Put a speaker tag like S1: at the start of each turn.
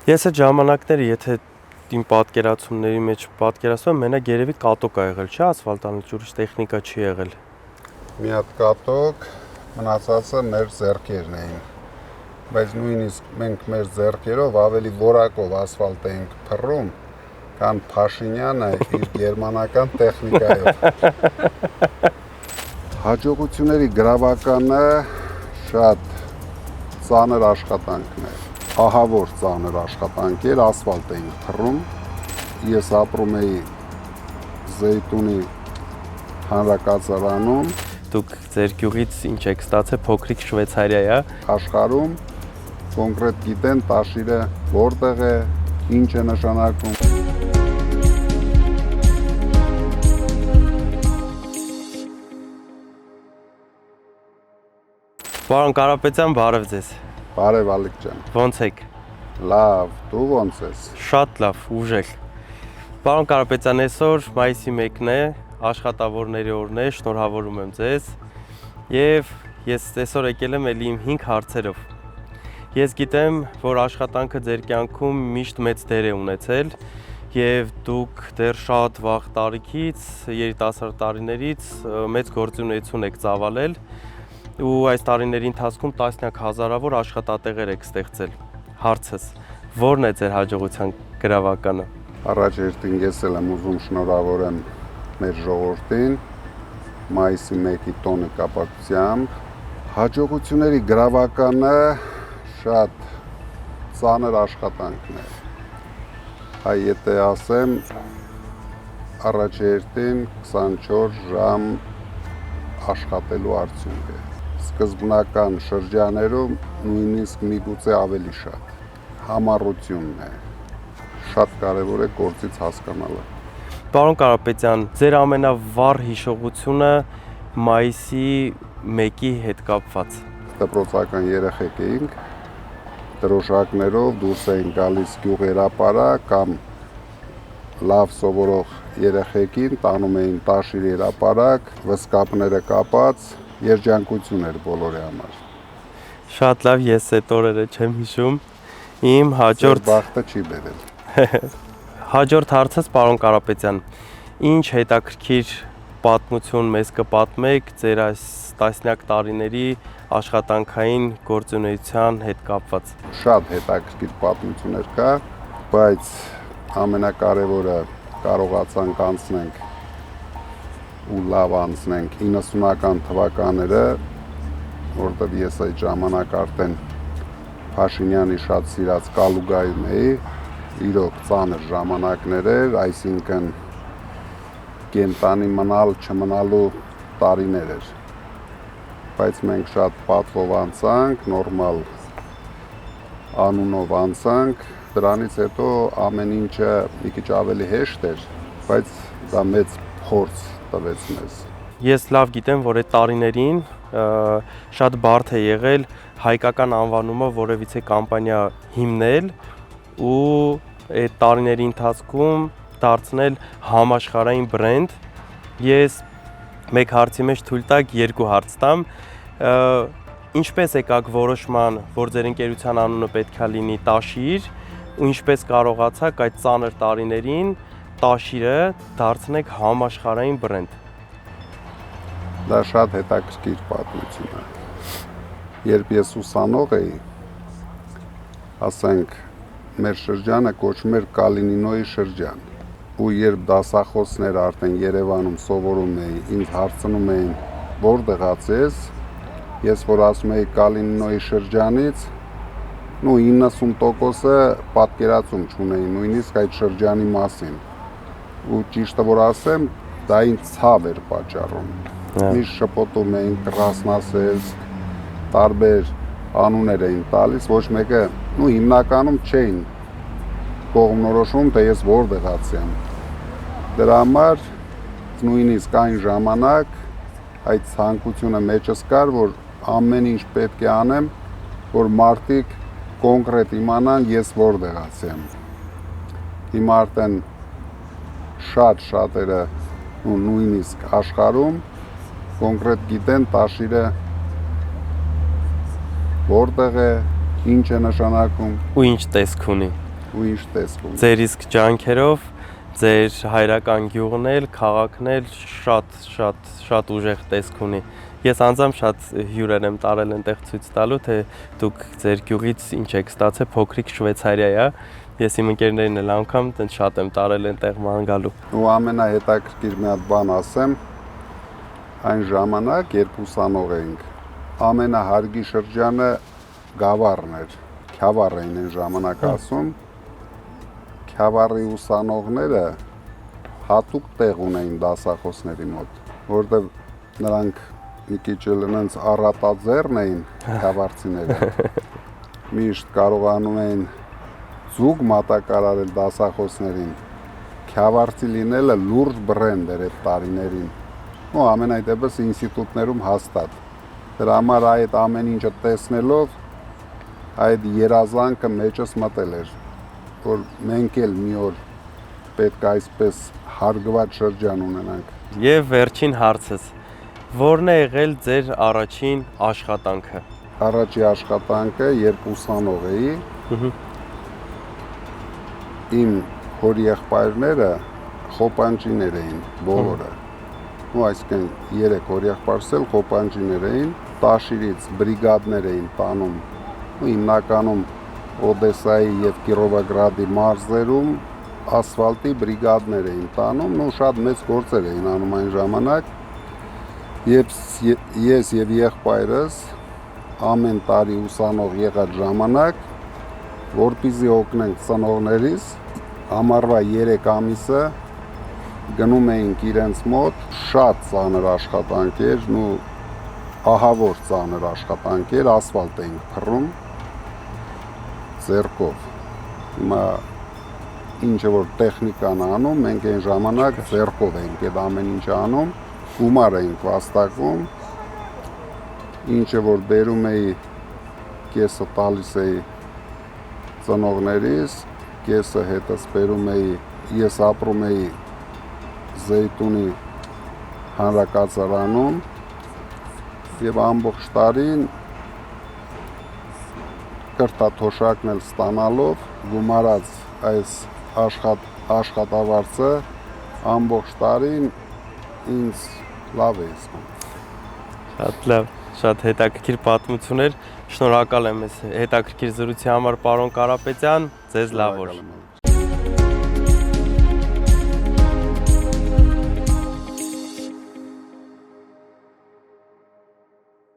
S1: Ես այդ ժամանակները, եթե իմ պատկերացումների մեջ պատկերացնում եմ, մենակ երևի կատոկ ա եղել, չէ՞, ասֆալտանոց ուրիշ տեխնիկա չի եղել։
S2: Մի հատ կատոկ, մնացածը մեր ձեռքերն էին։ Բայց նույնիսկ մենք մեր ձեռքերով ավելի որակով ասֆալտ էինք փռում, քան Փաշինյանը իր գերմանական տեխնիկայով։ Հաջողությունների գրավականը շատ ծանր աշխատանքն է։ Ահավոր ծանր աշխատանք էր, ասֆալտ էինք փռում։ Ես ապրում էի Զեյթունի հանրակացարանում։
S1: Դուք ձեր գյուղից ինչ եք ստացել, փոքրիկ Շվեյցարիա է։
S2: Աշխարհում կոնկրետ գիտեն տաշիրը որտեղ է, ինչ է նշանակում։
S1: Պարոն Կարապետյան, բարև ձեզ։
S2: Բարև Ալիկ ջան։
S1: Ոնց եք։
S2: Լավ, դու ոնց ես։
S1: Շատ լավ, ուժեղ։ Պարոն Կարապետյան, այսօր մայիսի 1-ն է, աշխատավորների օրն է, շնորհավորում եմ ձեզ։ Եվ ես այսօր եկել եմ ելի իմ 5 հարցերով։ Ես գիտեմ, որ աշխատանքը ձեր կյանքում միշտ մեծ դեր է ունեցել եւ դուք դեռ շատ վաղ տարիքից, երիտասարդ տարիներից մեծ գործունեություն եք ծավալել ու այս տարիների ընթացքում տասնյակ հազարավոր աշխատատեղեր եք ստեղծել։ Հարցս, ո՞րն է ձեր հաջողության գրավականը։
S2: Առաջ երթին ես եմ ուզում շնորհավորեմ մեր ժողովրդին մայիսի 1-ի տոնի կապակցությամբ։ Հաջողությունների գրավականը շատ ծանր աշխատանքն է։ Հայ եթե ասեմ, առաջ երթին 24 ժամ աշխատելու արդյունք է։ Սկզբնական շրջաներում նույնիսկ միգուցե ավելի շատ։ Համառությունն է։ Շատ կարևոր է գործից հասկանալը։
S1: Պարոն Կարապետյան, ձեր ամենավառ հիշողությունը մայիսի 1-ի հետ կապված։
S2: Դպրոցական երեխեք էինք, դրոշակներով դուրս էին գալիս գյուղերապարակ կամ լավ սովորող երեխեքին տանում էին տաշիր երապարակ, վսկապները կապած, երջանկություն էր բոլորի համար։
S1: Շատ լավ, ես այդ օրերը չեմ հիշում։ Իմ հաջորդ
S2: բախտը չի բերել։
S1: Հաջորդ հարցս, պարոն Կարապետյան, ինչ հետաքրքիր պատմություն մեզ կպատմեք ձեր այս տասնյակ տարիների աշխատանքային գործունեության հետ կապված։
S2: Շատ հետաքրքիր պատմություններ կա, բայց ամենակարևորը կարողացանք անցնենք ու լավ անցնենք 90-ական թվականները, որտեղ ես այդ ժամանակ արդեն Փաշինյանի շատ սիրած Կալուգայում էի, իրոք ծանր ժամանակներ էր, այսինքն կենտանի մնալ չմնալու տարիներ էր, բայց մենք շատ պատվով անցանք, նորմալ անունով անցանք, դրանից հետո ամեն ինչը մի քիչ ավելի հեշտ էր, բայց դա մեծ փորձ տվեց մեզ։
S1: Ես լավ գիտեմ, որ այդ տարիներին շատ բարդ է եղել հայկական անվանումը որևիցե կամպանիա հիմնել ու այդ տարիների ընթացքում դարձնել համաշխարհային բրենդ։ Ես մեկ հարցի մեջ թույլ տաք 2 հարց տամ։ Ինչպես եկաք որոշման, որ ձեր ընկերության անունը պետքա լինի Տաշիր, ու ինչպես կարողացաք այդ ծանր տարիներին Տաշիրը դարձնեք համաշխարհային բրենդ։
S2: Դա շատ հետաքրքիր պատմություն է։ Երբ ես ուսանող էի, ասենք մեր շրջանը կոչվում էր Կալինինոյի շրջան, ու երբ դասախոսներ արդեն Երևանում սովորում էի, ինձ հարցնում էին որտեղից ես, ես որ ասում էի Կալինինոյի շրջանից, 90%-ը պատկերացում չունեին նույնիսկ այդ շրջանի մասին, ու ճիշտը որ ասեմ, դա ինձ ցավ էր պատճառում։ Միշտ շփոթում էին Կրասնասելսկ, տարբեր անուններ էին տալիս, ոչ մեկը հիմնականում չէին կողմնորոշում, թե ես որտեղից եմ։ Դրա համար նույնիսկ այն ժամանակ այդ ցանկությունը մեջս կար, որ ամեն ինչ պետք է անեմ, որ մարդիկ կոնկրետ իմանան ես որտեղից եմ։ Հիմա արդեն շատերը նույնիսկ աշխարհում կոնկրետ գիտեն Տաշիրը որտեղ է, ինչ է նշանակում
S1: ու ինչ տեսք ունի։
S2: ու ինչ տեսք ունի։
S1: Ձեր իսկ ջանքերով ձեր հայրական գյուղն էլ, քաղաքն էլ շատ ուժեղ տեսք ունի։ Ես անձամբ շատ հյուրեր եմ տարել այնտեղ ցույց տալու, թե դուք ձեր գյուղից ինչ եք ստացել, փոքրիկ Շվեյցարիա է։ Ես իմ ընկերներին էլ անգամ տենց շատ եմ տարել այնտեղ ման գալու։
S2: Ու ամենահետաքրքիր մի հատ բան ասեմ, այն ժամանակ, երբ ուսանող էինք, ամենահարգի շրջանը Գավառն էր, Քյավառ էին այն ժամանակ ասում, Քյավառի ուսանողները հատուկ տեղ ունեին դասախոսների մոտ, որտեղ նրանք մի քիչ էլ այնց առատաձեռն էին քյավառցիները, միշտ կարողանում էին զուգ մատակարարել դասախոսներին, քյավառցի լինելը լուրջ բրենդ էր այդ տարիներին, ու ամենայն դեպս ինստիտուտներում հաստատ, դրա համար այդ ամեն ինչը տեսնելով այդ երազանքը մեջս մտել էր, որ մենք էլ մի օր պետք է այսպես հարգված շրջան ունենանք։
S1: Եվ վերջին հարցս, որն է եղել ձեր առաջին աշխատանքը։
S2: Առաջի աշխատանքը, երբ ուսանող էի, իմ հորեղբայրները խոպանջիներ էին բոլորը։ Ու այսինքն 3 հորեղբայրս էլ խոպանջիներ էին, Տաշիրից բրիգադներ էին տանում, ու հիմնականում Օդեսայի եւ Կիրովոգրադի մարզերում ասֆալտի բրիգադներ էին տանում, ու շատ մեծ գործեր էին անում այն ժամանակ։ Ես եւ եղբայրս ամեն տարի ուսանող եղած ժամանակ, որպեսզի օգնենք ծնողներիս, ամառվա 3 ամիսը գնում էինք իրենց մոտ, շատ ծանր աշխատանք էր, ու ահավոր ծանր աշխատանք էր, ասֆալտ էինք փռում ձեռքով։ Հիմա ինչը որ տեխնիկան անում, մենք այն ժամանակ ձեռքով էինք այդ ամեն ինչը անում, գումար էինք վաստակում, ինչը որ բերում էի, կեսը տալիս էի ծնողներիս, կեսը հետս բերում էի, ես ապրում էի Զեյթունի հանրակացարանում եւ ամբողջ տարին կրտաթոշակն էլ ստանալով գումարած այս աշխատավարձը ամբողջ տարին ինձ լավ է զգում։
S1: Շատ լավ, շատ հետաքրքիր պատմություն էր։ Շնորհակալ եմ այս հետաքրքիր զրույցի համար, պարոն Կարապետյան, ձեզ լավ օր։